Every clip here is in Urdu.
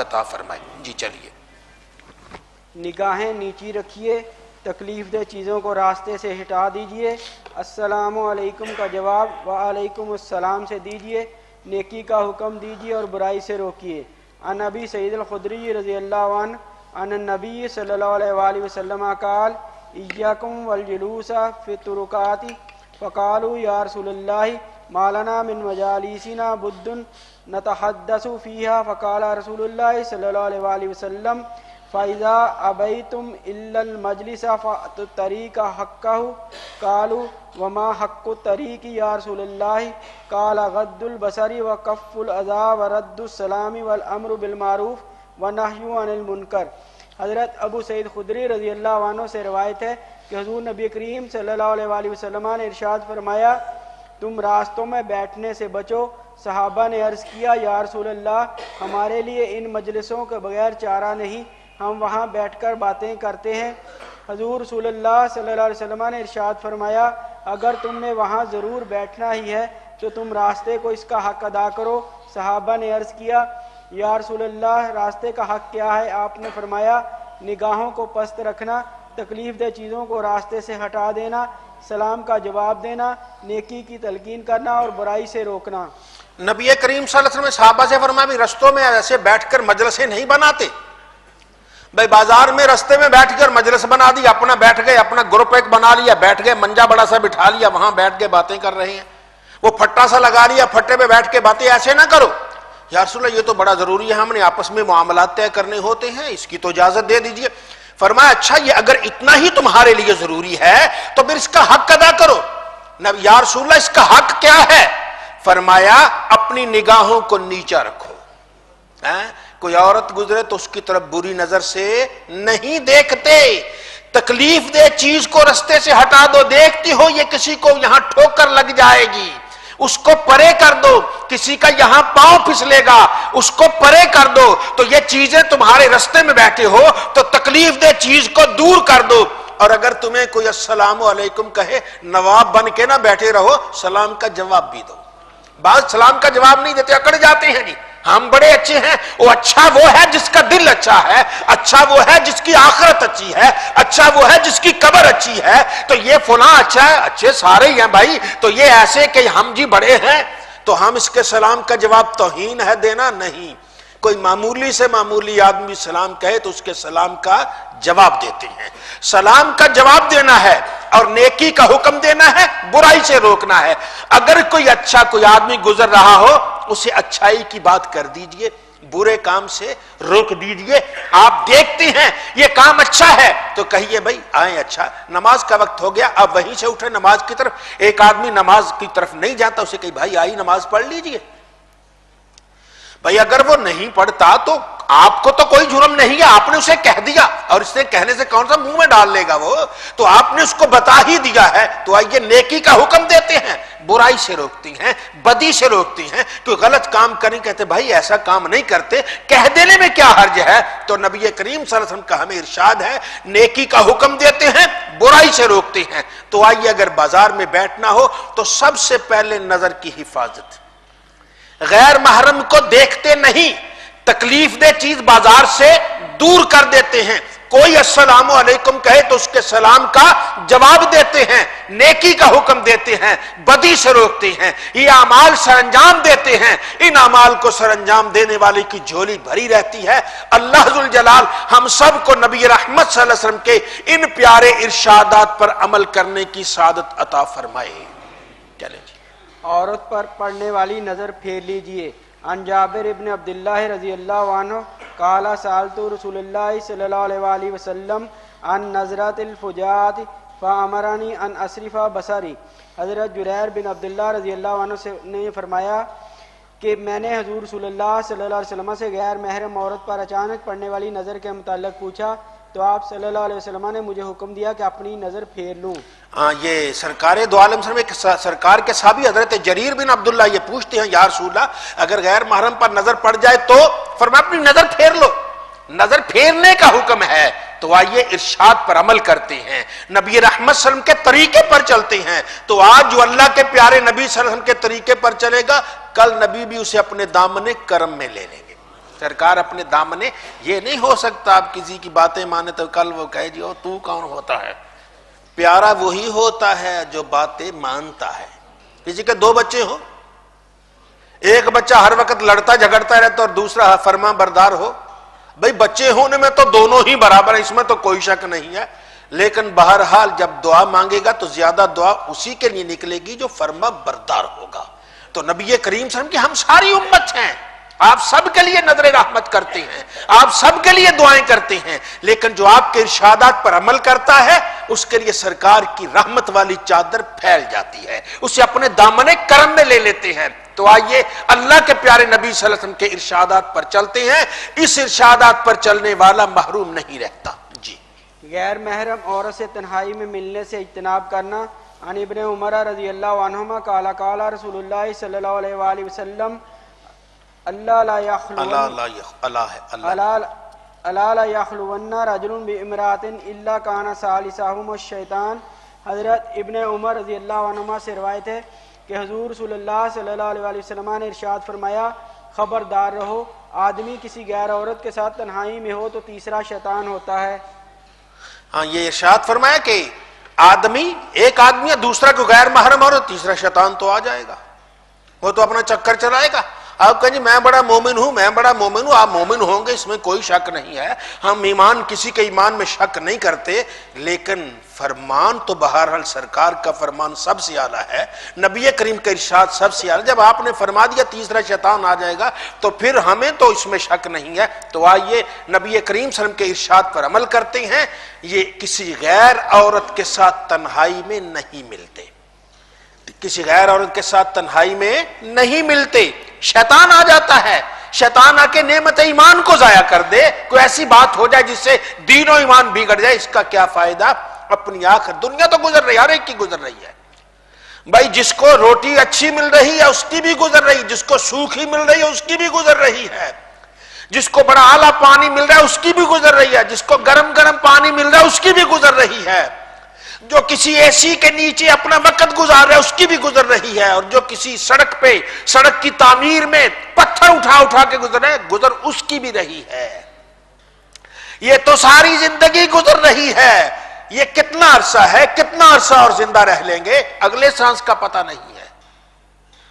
عطا فرمائے۔ جی چلیے۔ نگاہیں نیچی رکھیے، تکلیف دہ چیزوں کو راستے سے ہٹا دیجئے، السلام علیکم کا جواب وعلیکم السلام سے دیجئے، نیکی کا حکم دیجئے اور برائی سے روکیے۔ عن ابی سعید الخدری رضی اللہ عنہ عن النبی صلی اللہ علیہ وآلہ وسلم قال ایاکم والجلوس فی الطرقات فقالوا یا رسول اللہ ما لنا من مجالسنا بد نتحدث فیہا فقال رسول اللہ صلی اللہ علیہ وآلہ وسلم فَإِذَا أَبَيْتُمْ إِلَّا الْمَجْلِسَ فَأْتُوا الطَّرِيقَ حَقَّهُ قَالُوا وَمَا حَقُّ الطَّرِيقِ يَا رَسُولَ اللَّهِ قَالَ غَضُّ الْبَصَرِ وَكَفُّ الْأَذَى وَرَدُّ السَّلَامِ وَالْأَمْرُ بِالْمَعْرُوفِ وَالنَّهْيُ عَنِ الْمُنكَرِ۔ حضرت ابو سعید خدری رضی اللہ عنہ سے روایت ہے کہ حضور نبی کریم صلی اللہ علیہ وآلہ وسلم نے ارشاد فرمایا تم راستوں میں بیٹھنے سے بچو۔ صحابہ نے عرض کیا یا رسول اللہ ہمارے لیے ان مجلسوں کے بغیر چارہ نہیں، ہم وہاں بیٹھ کر باتیں کرتے ہیں۔ حضور رسول اللہ صلی اللہ علیہ وسلم نے ارشاد فرمایا اگر تم نے وہاں ضرور بیٹھنا ہی ہے تو تم راستے کو اس کا حق ادا کرو۔ صحابہ نے عرض کیا یا رسول اللہ راستے کا حق کیا ہے؟ آپ نے فرمایا نگاہوں کو پست رکھنا، تکلیف دہ چیزوں کو راستے سے ہٹا دینا، سلام کا جواب دینا، نیکی کی تلقین کرنا اور برائی سے روکنا۔ نبی کریم صلی اللہ علیہ وسلم صحابہ سے فرمایا بھی رستوں میں ایسے بیٹھ کر مجلسیں نہیں بناتے۔ بھائی بازار میں رستے میں بیٹھ کر مجلس بنا دی، اپنا بیٹھ گئے، اپنا گروپ ایک بنا لیا، بیٹھ گئے، منجا بڑا سا بٹھا لیا، وہاں بیٹھ کے باتیں کر رہے ہیں، وہ پھٹا سا لگا لیا، پھٹے پہ بیٹھ کے باتیں ایسے نہ کرو۔ یا رسول اللہ یہ تو بڑا ضروری ہے، ہم نے آپس میں معاملات طے کرنے ہوتے ہیں، اس کی تو اجازت دے دیجئے۔ فرمایا اچھا یہ اگر اتنا ہی تمہارے لیے ضروری ہے تو پھر اس کا حق ادا کرو۔ یا رسول اللہ اس کا حق کیا ہے؟ فرمایا اپنی نگاہوں کو نیچا رکھو، کوئی عورت گزرے تو اس کی طرف بری نظر سے نہیں دیکھتے، تکلیف دہ چیز کو رستے سے ہٹا دو، دیکھتی ہو یہ کسی کو یہاں ٹھوکر لگ جائے گی اس کو پرے کر دو، کسی کا یہاں پاؤں پھسلے گا اس کو پرے کر دو، تو یہ چیزیں تمہارے رستے میں بیٹھے ہو تو تکلیف دہ چیز کو دور کر دو۔ اور اگر تمہیں کوئی السلام علیکم کہے نواب بن کے نہ بیٹھے رہو، سلام کا جواب بھی دو۔ بعض سلام کا جواب نہیں دیتے، اکڑ جاتے ہیں جی ہم بڑے اچھے ہیں۔ وہ اچھا وہ ہے جس کا دل اچھا ہے، اچھا وہ ہے جس کی آخرت اچھی ہے، اچھا وہ ہے جس کی قبر اچھی ہے، تو یہ فلاں اچھا ہے، اچھے سارے ہی ہیں بھائی، تو یہ ایسے کہ ہم جی بڑے ہیں تو ہم اس کے سلام کا جواب توہین ہے دینا؟ نہیں۔ کوئی معمولی سے معمولی آدمی سلام کہے تو اس کے سلام کا جواب دیتے ہیں۔ سلام کا جواب دینا ہے اور نیکی کا حکم دینا ہے، برائی سے روکنا ہے۔ اگر کوئی اچھا کوئی آدمی گزر رہا ہو اسے اچھائی کی بات کر دیجئے، برے کام سے روک دیجئے۔ آپ دیکھتے ہیں یہ کام اچھا ہے تو کہیے بھائی آئیں، اچھا نماز کا وقت ہو گیا، اب وہیں سے اٹھے نماز کی طرف۔ ایک آدمی نماز کی طرف نہیں جاتا، اسے کہی بھائی آئی نماز پڑھ لیجئے۔ بھائی اگر وہ نہیں پڑھتا تو آپ کو تو کوئی جرم نہیں ہے، آپ نے اسے کہہ دیا، اور اس نے کہنے سے کون سا منہ میں ڈال لے گا وہ، تو آپ نے اس کو بتا ہی دیا ہے۔ تو آئیے نیکی کا حکم دیتے ہیں، برائی سے روکتی ہیں، بدی سے روکتی ہیں۔ کوئی غلط کام کریں کہتے بھائی ایسا کام نہیں کرتے، کہہ دینے میں کیا حرج ہے؟ تو نبی کریم صلی اللہ علیہ وسلم کا ہمیں ارشاد ہے نیکی کا حکم دیتے ہیں، برائی سے روکتے ہیں۔ تو آئیے اگر بازار میں بیٹھنا ہو تو سب سے پہلے نظر کی حفاظت، غیر محرم کو دیکھتے نہیں، تکلیف دہ چیز بازار سے دور کر دیتے ہیں۔ کوئی السلام علیکم کہے تو اس کے سلام کا جواب دیتے ہیں، نیکی کا حکم دیتے ہیں، بدی سے روکتے ہیں، یہ اعمال سر انجام دیتے ہیں۔ ان اعمال کو سر انجام دینے والے کی جھولی بھری رہتی ہے۔ اللہ ذوالجلال ہم سب کو نبی رحمت صلی اللہ علیہ وسلم کے ان پیارے ارشادات پر عمل کرنے کی سعادت عطا فرمائے۔ چلیں جی۔ عورت پر پڑنے والی نظر پھیر لیجئے۔ عن جابر ابن عبداللہ رضی اللہ عنہ قال سألت رسول اللہ صلی اللہ علیہ وآلہ وسلم عن نظرات الفجات فامرنی ان اصرف بصری۔ حضرت جریر بن عبداللہ رضی اللہ عنہ نے فرمایا کہ میں نے حضور رسول اللہ صلی اللہ علیہ وسلم سے غیر محرم عورت پر اچانک پڑنے والی نظر کے متعلق پوچھا تو آپ صلی اللہ علیہ وسلم نے مجھے حکم دیا کہ اپنی نظر پھیر لوں۔ یہ سرکار دو عالم سرکار کے صحابی حضرت جریر بن عبداللہ یہ پوچھتے ہیں یا رسول اللہ اگر غیر محرم پر نظر پڑ جائے تو فرمایا اپنی نظر پھیر لو، نظر پھیرنے کا حکم ہے۔ تو آئیے ارشاد پر عمل کرتے ہیں، نبی رحمت صلی اللہ علیہ وسلم کے طریقے پر چلتے ہیں۔ تو آج جو اللہ کے پیارے نبی صلی اللہ علیہ وسلم کے طریقے پر چلے گا، کل نبی بھی اسے اپنے دامن کرم میں لے لیں گے۔ سرکار اپنے دامنے، یہ نہیں ہو سکتا آپ کسی کی باتیں مانے تو کل وہ کہے جی او تو کون ہوتا ہے. پیارا وہی ہوتا ہے جو باتیں مانتا ہے. کسی کے 2 بچے ہو، ایک بچہ ہر وقت لڑتا جھگڑتا رہتا اور دوسرا فرما بردار ہو، بھئی بچے ہونے میں تو دونوں ہی برابر ہیں، اس میں تو کوئی شک نہیں ہے، لیکن بہرحال جب دعا مانگے گا تو زیادہ دعا اسی کے لیے نکلے گی جو فرما بردار ہوگا. تو نبی کریم صلی اللہ علیہ وسلم کی ہم ساری امت ہیں، آپ سب کے لیے نظر رحمت کرتے ہیں، آپ سب کے لیے دعائیں کرتے ہیں، لیکن جو آپ کے ارشادات پر عمل کرتا ہے اس کے لیے سرکار کی رحمت والی چادر پھیل جاتی ہے، اسے اپنے دامن کرم میں لے لیتے ہیں. تو آئیے اللہ کے پیارے نبی صلی اللہ علیہ وسلم کے ارشادات پر چلتے ہیں. اس ارشادات پر چلنے والا محروم نہیں رہتا. جی. غیر محرم عورت سے تنہائی میں ملنے سے اجتناب کرنا. عن ابن عمر رضی اللہ عنہما قال قال رسول اللہ صلی اللہ علیہ وآلہ وسلم اللہ لا یخلون رجل بامرأۃ الا کان ثالثہما الشیطان. حضرت ابن عمر رضی اللہ عنہما سے روایت ہے کہ حضور صلی اللہ صلی اللہ علیہ وآلہ وسلم نے ارشاد فرمایا خبردار رہو، آدمی کسی غیر عورت کے ساتھ تنہائی میں ہو تو تیسرا شیطان ہوتا ہے. ہاں یہ ارشاد فرمایا کہ ایک آدمی ہے، دوسرا کو غیر محرم اور تیسرا شیطان تو آ جائے گا، وہ تو اپنا چکر چلائے گا. آپ کہیں جی میں بڑا مومن ہوں، میں بڑا مومن ہوں، آپ مومن ہوں گے اس میں کوئی شک نہیں ہے، ہم کسی کے ایمان میں شک نہیں کرتے، لیکن فرمان تو بہرحال سرکار کا فرمان سب سے اعلیٰ ہے، نبی کریم کا ارشاد سب سے اعلیٰ. جب آپ نے فرما دیا تیسرا شیطان آ جائے گا تو پھر ہمیں تو اس میں شک نہیں ہے. تو آئیے نبی کریم صلی اللہ علیہ وسلم کے ارشاد پر عمل کرتے ہیں. یہ کسی غیر عورت کے ساتھ تنہائی میں نہیں ملتے، کسی غیر عورت کے ساتھ تنہائی میں نہیں ملتے. شیطان آ جاتا ہے، شیطان آ کے نعمت ایمان کو ضائع کر دے، کوئی ایسی بات ہو جائے جس سے دین و ایمان بگڑ جائے، اس کا کیا فائدہ؟ اپنی آخر دنیا تو گزر رہی ہے، ہر ایک کی گزر رہی ہے بھائی. جس کو روٹی اچھی مل رہی ہے اس کی بھی گزر رہی ہے، جس کو سوکھی مل رہی ہے اس کی بھی گزر رہی ہے، جس کو بڑا اعلیٰ پانی مل رہا ہے اس کی بھی گزر رہی ہے، جس کو گرم گرم پانی مل رہا ہے اس کی بھی گزر رہی ہے، جو کسی اے سی کے نیچے اپنا وقت گزار رہا ہے اس کی بھی گزر رہی ہے، اور جو کسی سڑک کی تعمیر میں پتھر اٹھا کے گزر رہا ہے گزر اس کی بھی رہی ہے. یہ تو ساری زندگی گزر رہی ہے. یہ کتنا عرصہ اور زندہ رہ لیں گے اگلے سانس کا پتہ نہیں ہے.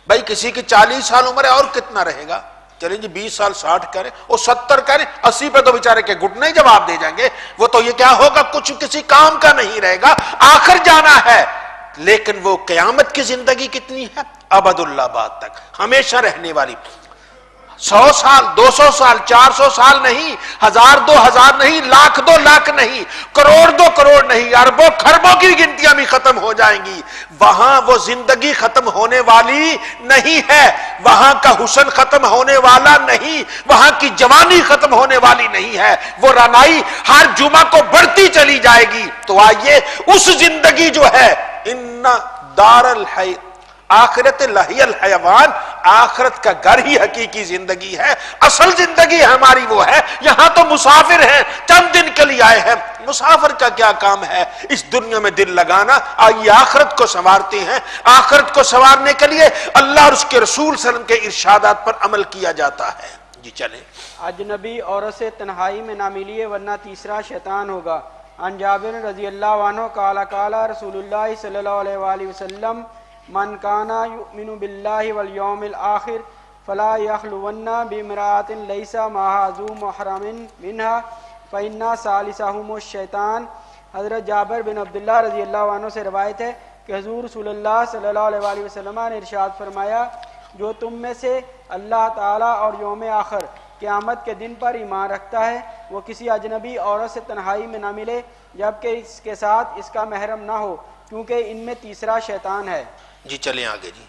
بھائی کسی کی 40 سال عمر ہے اور کتنا رہے گا؟ چلیں جی 20 سال 60 کریں اور 70 کریں، 80 پہ تو بیچارے کے گھٹنے ہی جواب دے جائیں گے. وہ تو یہ کیا ہوگا، کچھ کسی کام کا نہیں رہے گا، آخر جانا ہے. لیکن وہ قیامت کی زندگی کتنی ہے؟ ابد الآباد تک، ہمیشہ رہنے والی. 100 سال 200 سال 400 سال نہیں، 1000 2000 نہیں، لاکھ 2 لاکھ نہیں، کروڑ 2 کروڑ نہیں، اربوں خربوں کی گنتیاں بھی ختم ہو جائیں گی. وہاں وہ زندگی ختم ہونے والی نہیں ہے، وہاں کا حسن ختم ہونے والا نہیں، وہاں کی جوانی ختم ہونے والی نہیں ہے، وہ رانائی ہر جمعہ کو بڑھتی چلی جائے گی. تو آئیے اس زندگی جو ہے ان دار الحی آخرت لہی الحیوان، آخرت کا گھر ہی حقیقی زندگی ہے، اصل زندگی ہماری وہ ہے. یہاں تو مسافر ہیں، چند دن کے لیے آئے ہیں، مسافر کا کیا کام ہے اس دنیا میں دل لگانا. آئیے آخرت کو سنوارتے ہیں. آخرت کو سنوارنے کے لیے اللہ اور اس کے رسول صلی اللہ علیہ وسلم کے ارشادات پر عمل کیا جاتا ہے. جی چلیں. اجنبی عورت سے تنہائی میں نہ ملیے ورنہ تیسرا شیطان ہوگا. عن جابر رضی اللہ عنہ قال قال رسول اللہ صلی اللہ علیہ وآلہ وسلم من کانا یؤمن باللہ والیوم الآخر فلا یخلون بامرأۃ لیس معہا ذو محرم منہا فإن ثالثہما الشیطان. حضرت جابر بن عبداللہ رضی اللہ عنہ سے روایت ہے کہ حضور صلی اللہ صلی اللہ علیہ وآلہ وسلم نے ارشاد فرمایا جو تم میں سے اللہ تعالیٰ اور یوم آخر قیامت کے دن پر ایمان رکھتا ہے وہ کسی اجنبی عورت سے تنہائی میں نہ ملے جبکہ اس کے ساتھ اس کا محرم نہ ہو، کیونکہ ان میں تیسرا شیطان ہے. جی چلیں آگے. جی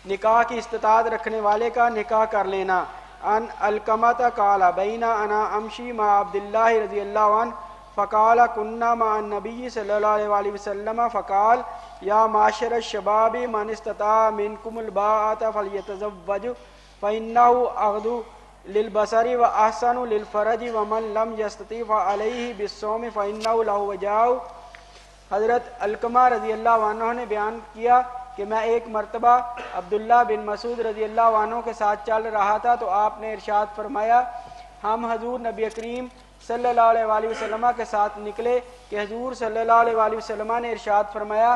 نکاح کی استطاعت رکھنے والے کا نکاح کر لینا. ان القمۃ قال بین انا امشی مع عبداللہ رضی اللہ عنہ فقال كنا مع النبی صلی اللہ علیہ وآلہ وسلم فقال یا معاشر الشباب من استطاع منکم الباءۃ فلیتزوج فإنه اغض للبصر واحسن للفرج ومن لم یستطع فعلیہ بالصوم فإنه له وجاء. حضرت علقمہ رضی اللہ عنہ نے بیان کیا کہ میں ایک مرتبہ عبداللہ بن مسعود رضی اللہ عنہ کے ساتھ چل رہا تھا تو آپ نے ارشاد فرمایا ہم حضور نبی کریم صلی اللہ علیہ وآلہ وسلم کے ساتھ نکلے کہ حضور صلی اللہ علیہ وآلہ وسلم نے ارشاد فرمایا،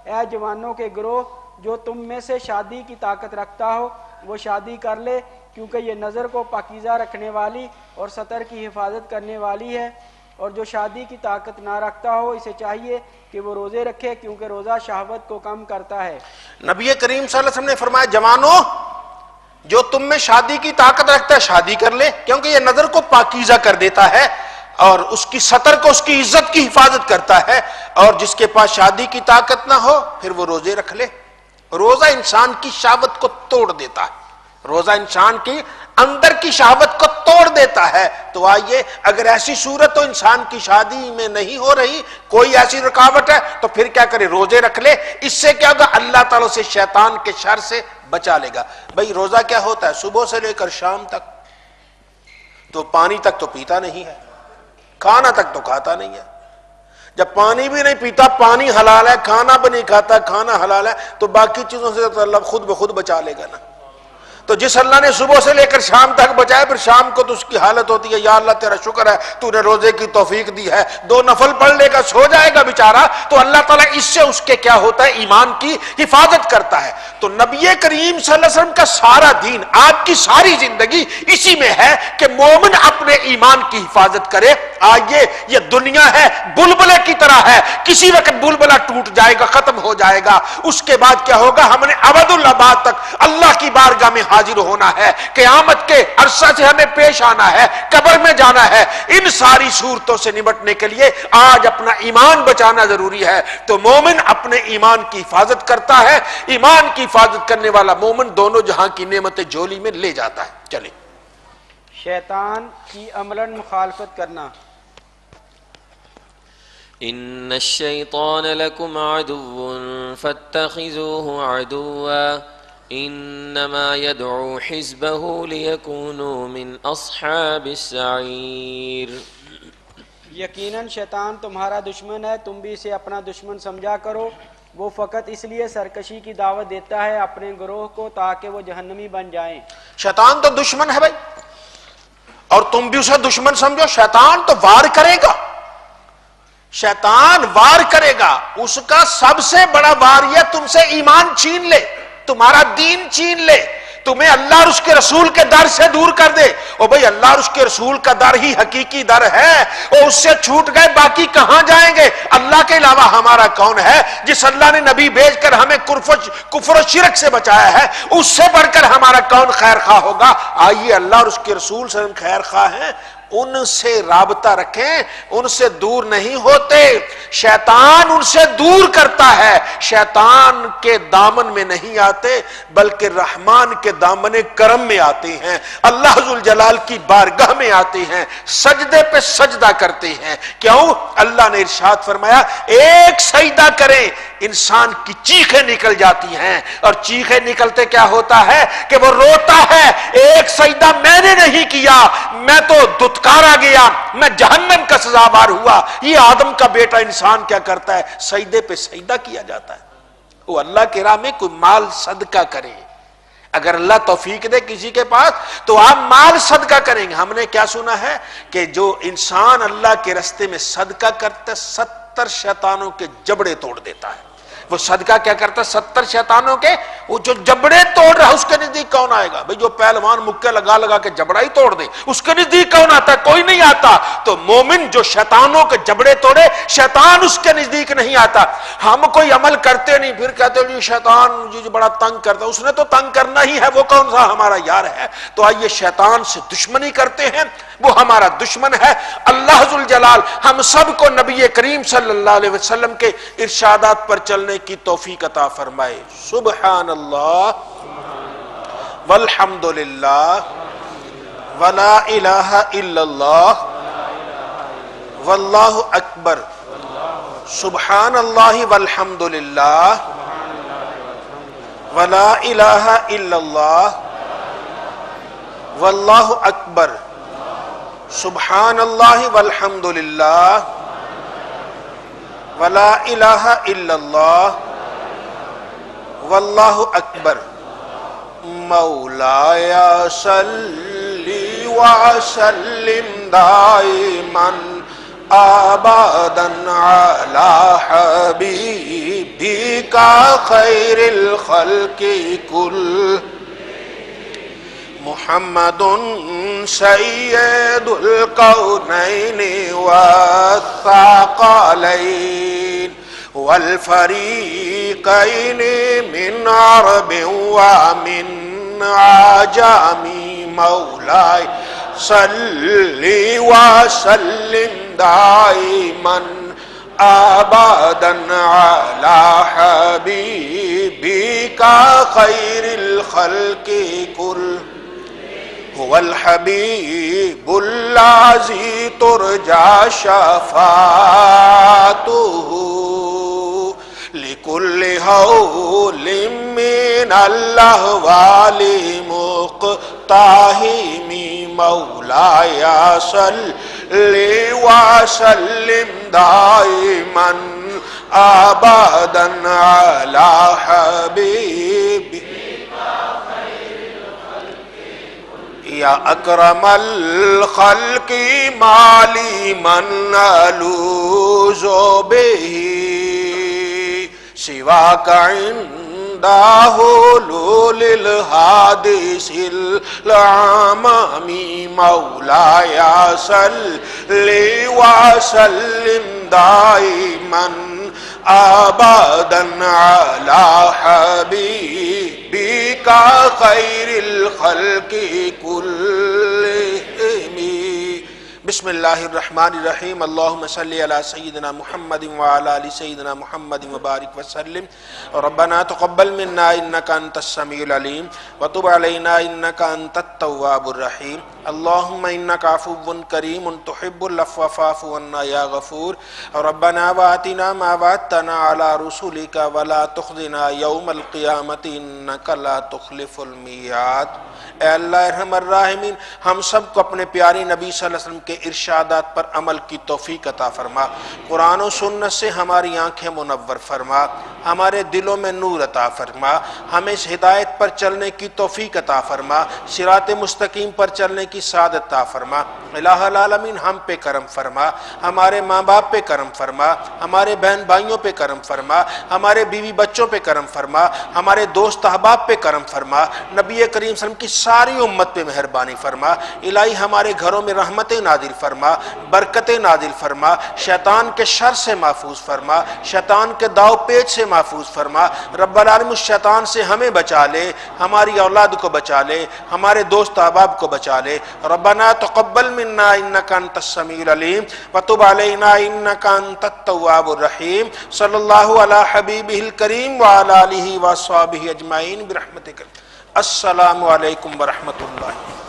اے جوانوں کے گروہ، جو تم میں سے شادی کی طاقت رکھتا ہو وہ شادی کر لے، کیونکہ یہ نظر کو پاکیزہ رکھنے والی اور سطر کی حفاظت کرنے والی ہے، اور جو شادی کی طاقت نہ رکھتا ہو اسے چاہیے کہ وہ روزے رکھے، کیونکہ روزہ شہوت کو کم کرتا ہے۔ نبی کریم صلی اللہ علیہ وسلم نے فرمایا، جوانوں جو تم میں شادی کی طاقت رکھتا ہے شادی کر لے، کیونکہ یہ نظر کو پاکیزہ کر دیتا ہے اور اس کی سطر کو، اس کی عزت کی حفاظت کرتا ہے، اور جس کے پاس شادی کی طاقت نہ ہو پھر وہ روزے رکھ لے۔ روزہ انسان کی شہوت کو توڑ دیتا ہے، روزہ انسان کی اندر کی شہوت کو توڑ دیتا ہے۔ تو آئیے، اگر ایسی صورت تو انسان کی شادی میں نہیں ہو رہی، کوئی ایسی رکاوٹ ہے، تو پھر کیا کرے؟ روزے رکھ لے۔ اس سے کیا ہوگا؟ اللہ تعالیٰ سے شیطان کے شر سے بچا لے گا۔ بھئی روزہ کیا ہوتا ہے؟ صبح سے لے کر شام تک، تو پانی تک تو پیتا نہیں ہے، کھانا تک تو کھاتا نہیں ہے۔ جب پانی بھی نہیں پیتا، پانی حلال ہے، کھانا بھی نہیں کھاتا، کھانا حلال ہے، تو باقی چیزوں سے تو اللہ خود بخود بچا لے گا نا۔ تو جس اللہ نے صبح سے لے کر شام تک بچایا، پھر شام کو تو اس کی حالت ہوتی ہے، یا اللہ تیرا شکر ہے تو نے روزے کی توفیق دی ہے، 2 نفل پڑھ لے گا، سو جائے گا بیچارہ، تو اللہ تعالیٰ اس سے اس کے کیا ہوتا ہے؟ ایمان کی حفاظت کرتا ہے۔ تو نبی کریم صلی اللہ علیہ وسلم کا سارا دین، آپ کی ساری زندگی اسی میں ہے کہ مومن اپنے ایمان کی حفاظت کرے۔ آئیے، یہ دنیا ہے بلبلے کی طرح ہے، کسی وقت بلبلہ ٹوٹ جائے گا، ختم ہو جائے گا، اس کے بعد کیا ہوگا؟ ہم نے ابد الآباد تک اللہ کی بارگاہ میں حاضر ہونا ہے، قیامت کے عرصہ سے ہمیں پیش آنا ہے، قبر میں جانا ہے۔ ان ساری صورتوں سے نمٹنے کے لیے آج اپنا ایمان بچانا ضروری ہے۔ تو مومن اپنے ایمان کی حفاظت کرتا ہے، ایمان کی حفاظت کرنے والا مومن دونوں جہاں کی نعمتیں جولی میں لے جاتا ہے۔ چلیں، شیطان کی عملاً مخالفت کرنا۔ ان الشیطان لکم عدو فاتخذوه عدوا انما يدعو حزبه ليكونوا من اصحاب السعیر۔ یقیناً شیطان تمہارا دشمن ہے، تم بھی اسے اپنا دشمن سمجھا کرو، وہ فقط اس لیے سرکشی کی دعوت دیتا ہے اپنے گروہ کو تاکہ وہ جہنمی بن جائیں۔ شیطان تو دشمن ہے بھائی، اور تم بھی اسے دشمن سمجھو۔ شیطان تو وار کرے گا، شیطان وار کرے گا، اس کا سب سے بڑا وار یہ تم سے ایمان چھین لے، تمہارا دین چھین لے، تمہیں اللہ اور اس کے رسول کے در سے دور کر دے۔ او بھئی، اللہ اور اس کے رسول کا در ہی حقیقی در ہے، اور اس سے چھوٹ گئے باقی کہاں جائیں گے؟ اللہ کے علاوہ ہمارا کون ہے؟ جس اللہ نے نبی بھیج کر ہمیں کفر و شرک سے بچایا ہے، اس سے بڑھ کر ہمارا کون خیر خواہ ہوگا؟ آئیے، اللہ اور اس کے رسول سے ہم خیر خواہ ہیں، ان سے رابطہ رکھیں، ان سے دور نہیں ہوتے۔ شیطان ان سے دور کرتا ہے، شیطان کے دامن میں نہیں آتے بلکہ رحمان کے دامن کرم میں آتے ہیں، اللہ ذوالجلال کی بارگاہ میں آتے ہیں، سجدے پہ سجدہ کرتے ہیں۔ کیوں؟ اللہ نے ارشاد فرمایا، ایک سجدہ کریں انسان کی چیخیں نکل جاتی ہیں، اور چیخیں نکلتے کیا ہوتا ہے کہ وہ روتا ہے، ایک سجدہ میں نے نہیں کیا، میں تو دھتکارا گیا، میں جہنم کا سزاوار ہوا۔ یہ آدم کا بیٹا انسان کیا کرتا ہے؟ سجدے پہ سجدہ کیا جاتا ہے۔ وہ اللہ کے راہ میں کوئی مال صدقہ کرے، اگر اللہ توفیق دے کسی کے پاس تو آپ مال صدقہ کریں گے۔ ہم نے کیا سنا ہے کہ جو انسان اللہ کے راستے میں صدقہ کرتا ہے 70 شیطانوں کے جبڑے توڑ دیتا ہے۔ وہ صدقہ کیا کرتا ہے؟ 70 شیطانوں کے، وہ جو جبڑے توڑ رہا ہے اس کے نزدیک کون آئے گا؟ بھئی جو پہلوان مکے لگا لگا کے جبڑا ہی توڑ دے، اس کے نزدیک کون آتا ہے؟ کوئی نہیں آتا۔ تو مومن جو شیطانوں کے جبڑے توڑے، شیطان اس کے نزدیک نہیں آتا۔ ہم کوئی عمل کرتے نہیں، پھر کہتے ہیں جی شیطان جی بڑا تنگ کرتا، اس نے تو تنگ کرنا ہی ہے، وہ کون سا ہمارا یار ہے؟ تو آئیے شیطان سے دشمنی کرتے ہیں، وہ ہمارا دشمن ہے۔ اللہ ذوالجلال ہم سب کو نبی کریم صلی اللہ علیہ وسلم کے ارشادات پر چلنے کی توفیق عطا فرمائے۔ سبحان اللہ والحمد للہ ولا الہ الا اللہ واللہ اکبر۔ سبحان اللہ والحمد للہ ولا الہ الا اللہ واللہ اکبر۔ سبحان اللہ والحمد للہ ولا الہ الا اللہ واللہ اکبر۔ مولایا صلی وسلم دائما ابدا على حبيبك خير الخلق كل محمد سید الکونین والثقلین والفریقین من عرب ومن عجم مولاي صل وسلم دائما ابدا على حبيبك خير الخلق كل هو الحبيب الذي ترجى شفاعته لكل هول من الأهوال مقتحم مولاي صل وسلم دائما ابدا على حبيبك یا اکرم الخلق مالی من الوذ به سواک عند حلول الحادث العمام مولاي صل وسلم دائما ابدا على حبيبك خير الخلق كلهم بسم اللہ الرحمن الرحیم اللہم صلی علی سیدنا محمد وعلی آل سیدنا محمد وبارک وسلم ربنا تقبل منا انک انت السمیع العلیم وتب علینا انک انت التواب الرحیم اللہم انک عفو کریم تحب العفو فاعف عنا یا غفور ربنا وآتنا ما وعدتنا علی رسولک ولا تخزنا یوم القیامت انک لا تخلف المیعاد۔ اے اللہ ارحم الراحمین، ہم سب کو اپنے پیارے نبی صلی اللہ علیہ وسلم کے ارشادات پر عمل کی توفیق عطا فرما، قرآن و سنت سے ہماری آنکھیں منور فرما، ہمارے دلوں میں نور عطا فرما، ہمیں اس ہدایت پر چلنے کی توفیق عطا فرما، صراط مستقیم پر چلنے کی سعادت عطا فرما۔ الہ العالمین ہم پہ کرم فرما، ہمارے ماں باپ پہ کرم فرما، ہمارے بہن بھائیوں پہ کرم فرما، ہمارے بیوی بچوں پہ کرم فرما، ہمارے دوست احباب پہ کرم فرما، نبی کریم صلی اللہ علیہ وسلم کی ساری امت پہ مہربانی فرما۔ الہی ہمارے گھروں میں رحمتیں نازل فرما، برکتیں نازل فرما، شیطان کے شر سے محفوظ فرما، شیطان کے داؤ پیچ سے محفوظ فرما۔ رب العالمین شیطان سے ہمیں بچا لے، ہماری اولاد کو بچا لے، ہمارے دوست احباب کو بچا لے۔ ربنا تقبل منا انک انت السمیع العلیم وتب علینا انک انت التواب الرحیم۔ صلی اللہ علی حبیبہ الکریم وعلی آلہ وصحبہ اجمعین برحمتک۔ السلام علیکم ورحمۃ اللہ۔